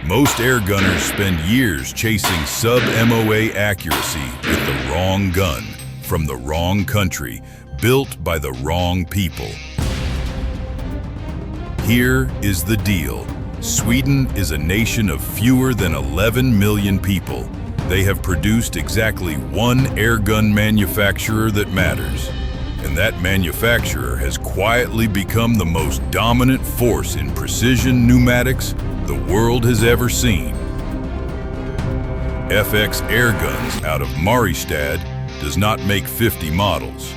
Most airgunners spend years chasing sub-MOA accuracy with the wrong gun, from the wrong country, built by the wrong people. Here is the deal. Sweden is a nation of fewer than 11 million people. They have produced exactly one airgun manufacturer that matters. And that manufacturer has quietly become the most dominant force in precision pneumatics the world has ever seen. FX Airguns out of Mariestad does not make 50 models.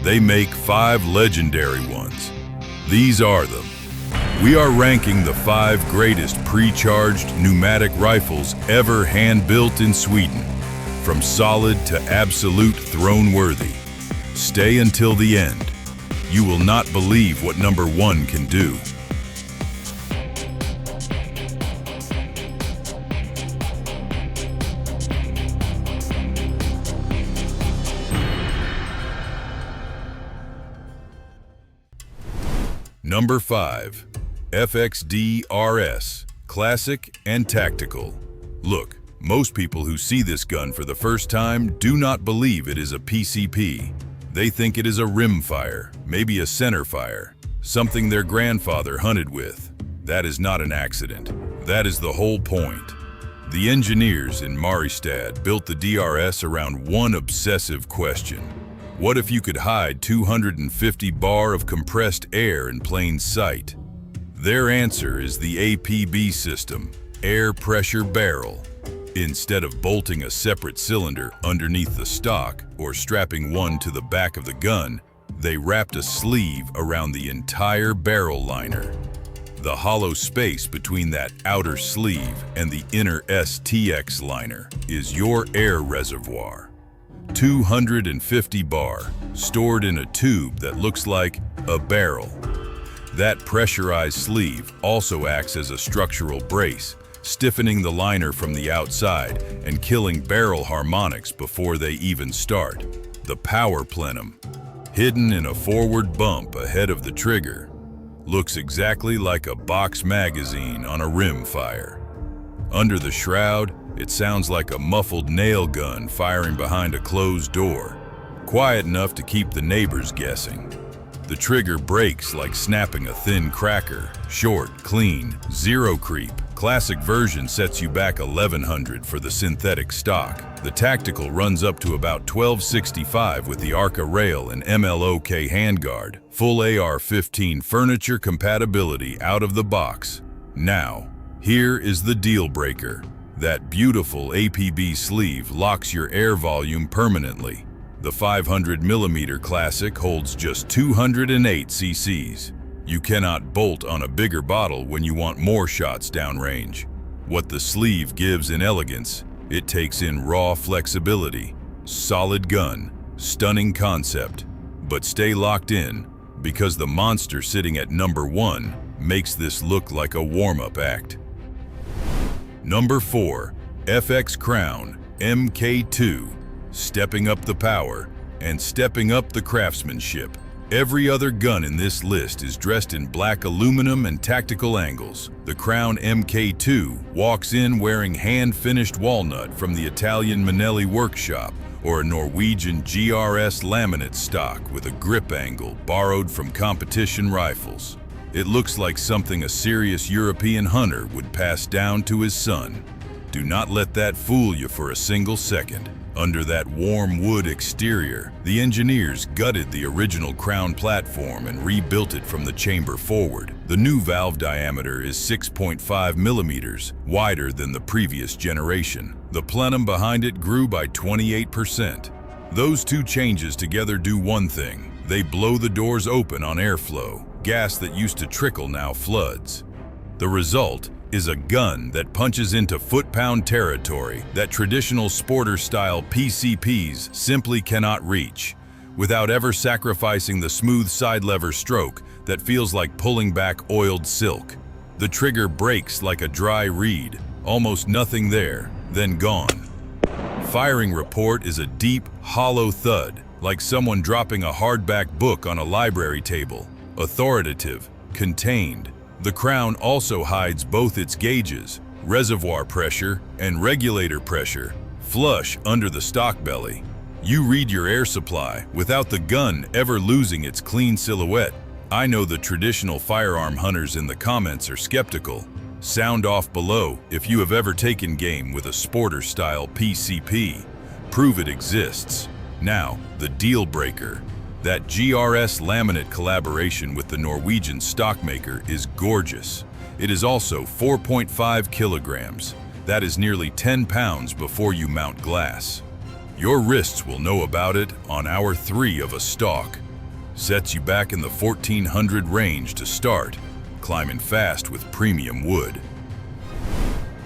They make 5 legendary ones. These are them. We are ranking the 5 greatest pre-charged pneumatic rifles ever hand-built in Sweden, from solid to absolute throne-worthy. Stay until the end. You will not believe what number 1 can do. Number 5. FX DRS, classic and tactical. Look, most people who see this gun for the first time do not believe it is a PCP. They think it is a rimfire, maybe a centerfire, something their grandfather hunted with. That is not an accident. That is the whole point. The engineers in Mariestad built the DRS around one obsessive question. What if you could hide 250 bar of compressed air in plain sight? Their answer is the APB system, air pressure barrel. Instead of bolting a separate cylinder underneath the stock or strapping one to the back of the gun, they wrapped a sleeve around the entire barrel liner. The hollow space between that outer sleeve and the inner STX liner is your air reservoir. 250 bar, stored in a tube that looks like a barrel. That pressurized sleeve also acts as a structural brace, stiffening the liner from the outside and killing barrel harmonics before they even start. The power plenum, hidden in a forward bump ahead of the trigger, looks exactly like a box magazine on a rimfire. Under the shroud, it sounds like a muffled nail gun firing behind a closed door, quiet enough to keep the neighbors guessing. The trigger breaks like snapping a thin cracker, short, clean, zero creep. Classic version sets you back 1100 for the synthetic stock. The tactical runs up to about 1265 with the Arca rail and MLOK handguard. Full AR-15 furniture compatibility out of the box. Now, here is the deal breaker. That beautiful APB sleeve locks your air volume permanently. The 500mm Classic holds just 208 cc's. You cannot bolt on a bigger bottle when you want more shots downrange. What the sleeve gives in elegance, it takes in raw flexibility. Solid gun, stunning concept. But stay locked in, because the monster sitting at number 1 makes this look like a warm-up act. Number 4. FX Crown MKII. Stepping up the power and stepping up the craftsmanship. Every other gun in this list is dressed in black aluminum and tactical angles. The Crown MKII walks in wearing hand-finished walnut from the Italian Manelli workshop, or a Norwegian GRS laminate stock with a grip angle borrowed from competition rifles. It looks like something a serious European hunter would pass down to his son. Do not let that fool you for a single second. Under that warm wood exterior, the engineers gutted the original Crown platform and rebuilt it from the chamber forward. The new valve diameter is 6.5 millimeters, wider than the previous generation. The plenum behind it grew by 28%. Those two changes together do one thing. They blow the doors open on airflow. Gas that used to trickle now floods. The result is a gun that punches into foot-pound territory that traditional sporter-style PCPs simply cannot reach, without ever sacrificing the smooth side lever stroke that feels like pulling back oiled silk. The trigger breaks like a dry reed, almost nothing there, then gone. Firing report is a deep, hollow thud, like someone dropping a hardback book on a library table. Authoritative, contained. The Crown also hides both its gauges, reservoir pressure, and regulator pressure, flush under the stock belly. You read your air supply without the gun ever losing its clean silhouette. I know the traditional firearm hunters in the comments are skeptical. Sound off below if you have ever taken game with a sporter-style PCP. Prove it exists. Now, the deal breaker. That GRS laminate collaboration with the Norwegian stockmaker is gorgeous. It is also 4.5 kilograms. That is nearly 10 pounds before you mount glass. Your wrists will know about it on hour 3 of a stock. Sets you back in the 1400 range to start, climbing fast with premium wood.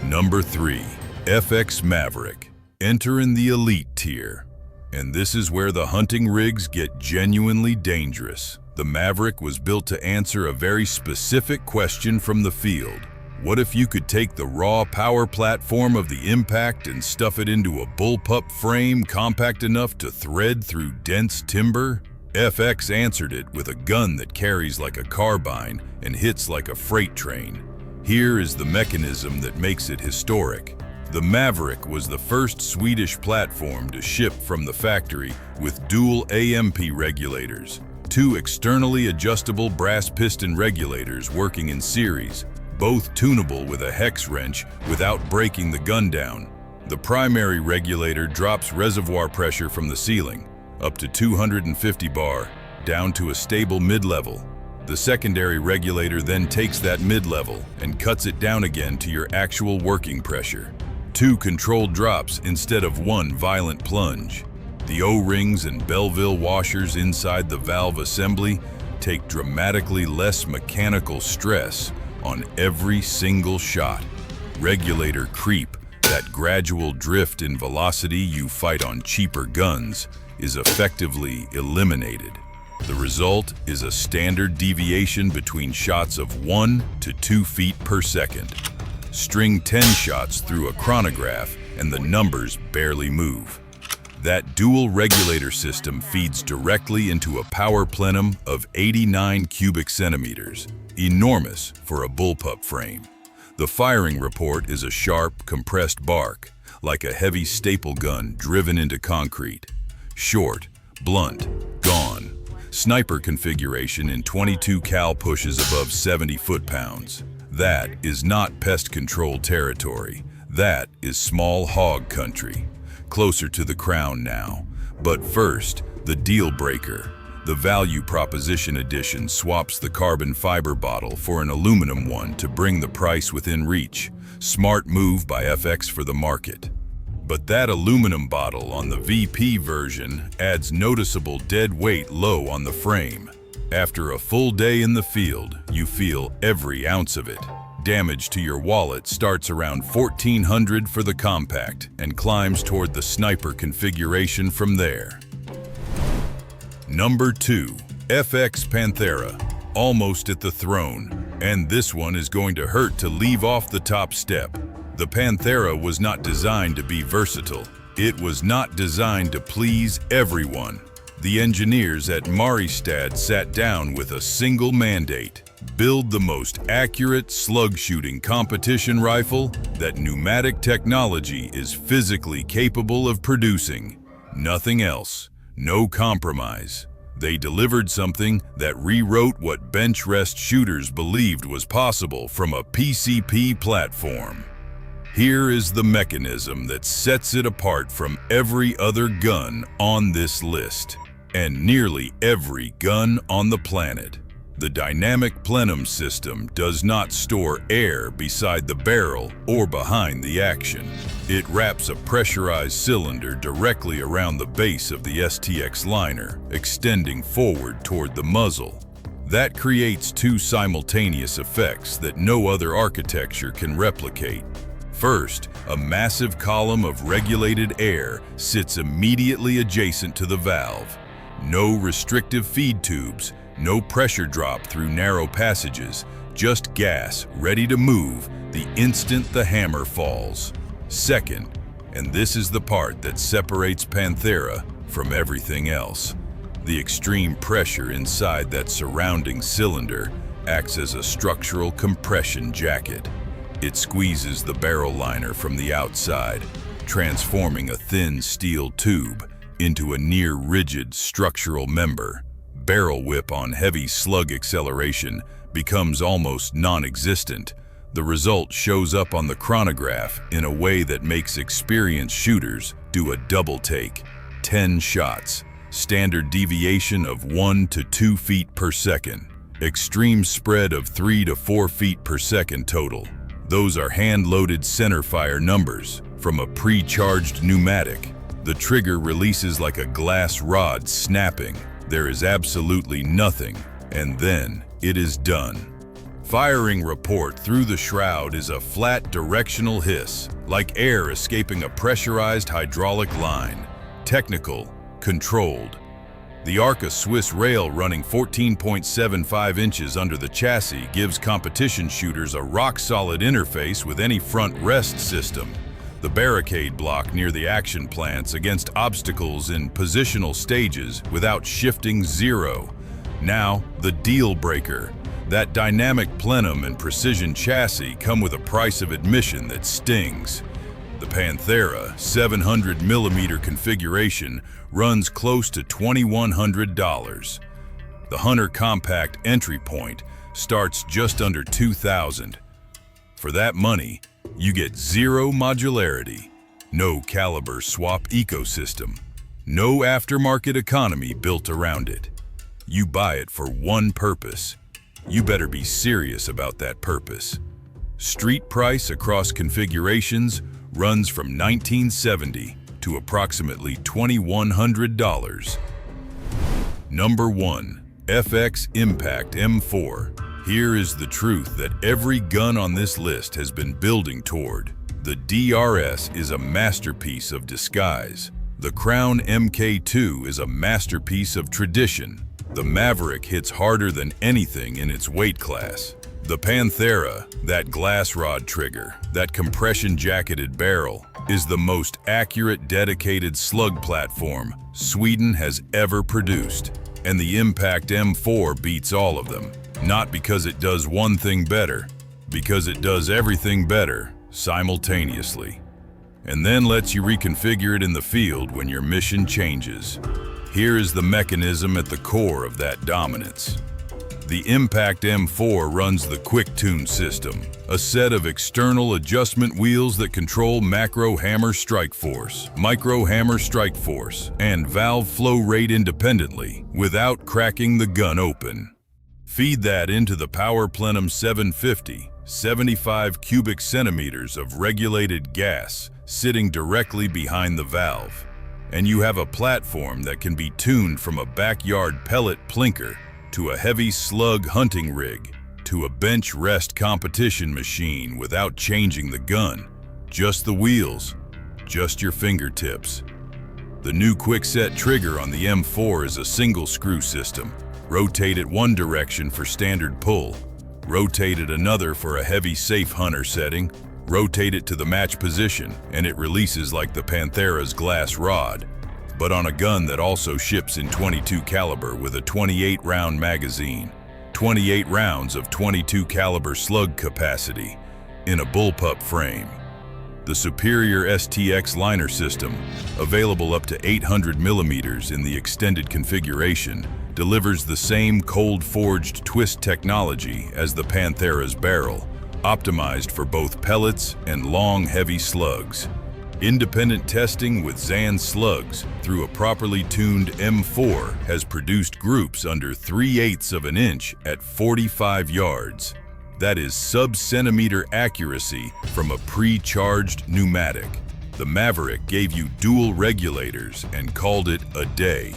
Number 3. FX Maverick. Enter in the elite tier. And this is where the hunting rigs get genuinely dangerous. The Maverick was built to answer a very specific question from the field. What if you could take the raw power platform of the Impact and stuff it into a Bullpup frame compact enough to thread through dense timber? FX answered it with a gun that carries like a carbine and hits like a freight train. Here is the mechanism that makes it historic. The Maverick was the first Swedish platform to ship from the factory with dual AMP regulators, 2 externally adjustable brass piston regulators working in series, both tunable with a hex wrench without breaking the gun down. The primary regulator drops reservoir pressure from the ceiling, up to 250 bar, down to a stable mid-level. The secondary regulator then takes that mid-level and cuts it down again to your actual working pressure. 2 controlled drops instead of 1 violent plunge. The O-rings and Belleville washers inside the valve assembly take dramatically less mechanical stress on every single shot. Regulator creep, that gradual drift in velocity you fight on cheaper guns, is effectively eliminated. The result is a standard deviation between shots of 1 to 2 feet per second. String 10 shots through a chronograph and the numbers barely move. That dual regulator system feeds directly into a power plenum of 89 cubic centimeters, enormous for a Bullpup frame. The firing report is a sharp, compressed bark, like a heavy staple gun driven into concrete. Short, blunt, gone. Sniper configuration in 22 cal pushes above 70 foot-pounds. That is not pest control territory. That is small hog country. Closer to the crown now. But first, the deal breaker. The value proposition edition swaps the carbon fiber bottle for an aluminum one to bring the price within reach. Smart move by FX for the market. But that aluminum bottle on the VP version adds noticeable dead weight low on the frame. After a full day in the field, you feel every ounce of it. Damage to your wallet starts around 1400 for the compact and climbs toward the sniper configuration from there. Number 2. FX Panthera. Almost at the throne. And this one is going to hurt to leave off the top step. The Panthera was not designed to be versatile. It was not designed to please everyone. The engineers at Mariestad sat down with a single mandate: build the most accurate slug shooting competition rifle that pneumatic technology is physically capable of producing. Nothing else. No compromise. They delivered something that rewrote what bench rest shooters believed was possible from a PCP platform. Here is the mechanism that sets it apart from every other gun on this list, and nearly every gun on the planet. The dynamic plenum system does not store air beside the barrel or behind the action. It wraps a pressurized cylinder directly around the base of the STX liner, extending forward toward the muzzle. That creates 2 simultaneous effects that no other architecture can replicate. First, a massive column of regulated air sits immediately adjacent to the valve. No restrictive feed tubes, no pressure drop through narrow passages, just gas ready to move the instant the hammer falls. Second, and this is the part that separates Panthera from everything else, the extreme pressure inside that surrounding cylinder acts as a structural compression jacket. It squeezes the barrel liner from the outside, transforming a thin steel tube into a near-rigid structural member. Barrel whip on heavy slug acceleration becomes almost non-existent. The result shows up on the chronograph in a way that makes experienced shooters do a double take. 10 shots, standard deviation of 1 to 2 feet per second, extreme spread of 3 to 4 feet per second total. Those are hand-loaded centerfire numbers from a pre-charged pneumatic. The trigger releases like a glass rod snapping. There is absolutely nothing, and then it is done. Firing report through the shroud is a flat directional hiss, like air escaping a pressurized hydraulic line. Technical, controlled. The Arca Swiss rail running 14.75 inches under the chassis gives competition shooters a rock-solid interface with any front rest system. The barricade block near the action plants against obstacles in positional stages without shifting zero. Now, the deal breaker. That dynamic plenum and precision chassis come with a price of admission that stings. The Panthera 700mm configuration runs close to $2,100. The Hunter Compact entry point starts just under $2,000. For that money, you get zero modularity, no caliber swap ecosystem, no aftermarket economy built around it. You buy it for one purpose. You better be serious about that purpose. Street price across configurations runs from $1,970 to approximately $2,100. Number 1. FX Impact M4. Here is the truth that every gun on this list has been building toward. The DRS is a masterpiece of disguise. The Crown MKII is a masterpiece of tradition. The Maverick hits harder than anything in its weight class. The Panthera, that glass rod trigger, that compression-jacketed barrel, is the most accurate dedicated slug platform Sweden has ever produced. And the Impact M4 beats all of them. Not because it does one thing better, because it does everything better simultaneously. And then lets you reconfigure it in the field when your mission changes. Here is the mechanism at the core of that dominance. The Impact M4 runs the Quick Tune system, a set of external adjustment wheels that control macro hammer strike force, micro hammer strike force, and valve flow rate independently without cracking the gun open. Feed that into the Power Plenum 750, 75 cubic centimeters of regulated gas sitting directly behind the valve. And you have a platform that can be tuned from a backyard pellet plinker to a heavy slug hunting rig to a bench rest competition machine without changing the gun. Just the wheels, just your fingertips. The new quickset trigger on the M4 is a single screw system. Rotate it one direction for standard pull. Rotate it another for a heavy safe hunter setting. Rotate it to the match position, and it releases like the Panthera's glass rod, but on a gun that also ships in .22 caliber with a 28-round magazine, 28 rounds of .22 caliber slug capacity in a Bullpup frame. The superior STX liner system, available up to 800 millimeters in the extended configuration, delivers the same cold-forged twist technology as the Panthera's barrel, optimized for both pellets and long, heavy slugs. Independent testing with Zan slugs through a properly tuned M4 has produced groups under 3/8 of an inch at 45 yards. That is sub-centimeter accuracy from a pre-charged pneumatic. The Maverick gave you dual regulators and called it a day.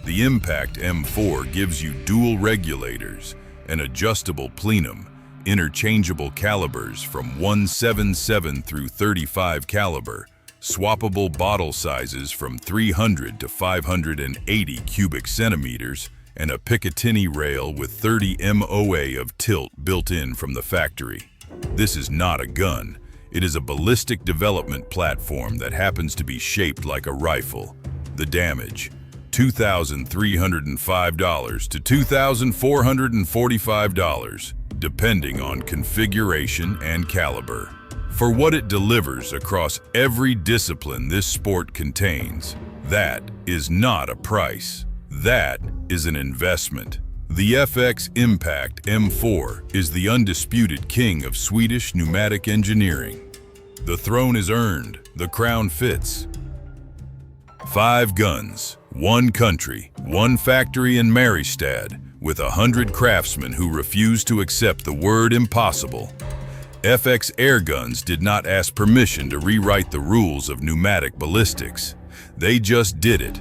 The Impact M4 gives you dual regulators, an adjustable plenum, interchangeable calibers from 177 through 35 caliber, swappable bottle sizes from 300 to 580 cubic centimeters, and a Picatinny rail with 30 MOA of tilt built in from the factory. This is not a gun. It is a ballistic development platform that happens to be shaped like a rifle. The damage: $2,305 to $2,445, depending on configuration and caliber. For what it delivers across every discipline this sport contains, that is not a price. That is an investment. The FX Impact M4 is the undisputed king of Swedish pneumatic engineering. The throne is earned, the crown fits. 5 guns, 1 country, 1 factory in Mariestad, with 100 craftsmen who refuse to accept the word impossible. FX Airguns did not ask permission to rewrite the rules of pneumatic ballistics. They just did it,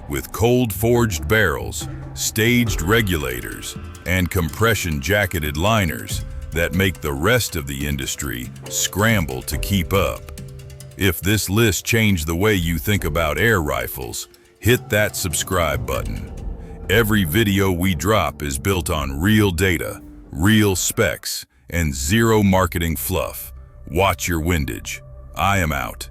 with cold-forged barrels, staged regulators, and compression-jacketed liners that make the rest of the industry scramble to keep up. If this list changed the way you think about air rifles, hit that subscribe button. Every video we drop is built on real data, real specs, and zero marketing fluff. Watch your windage. I am out.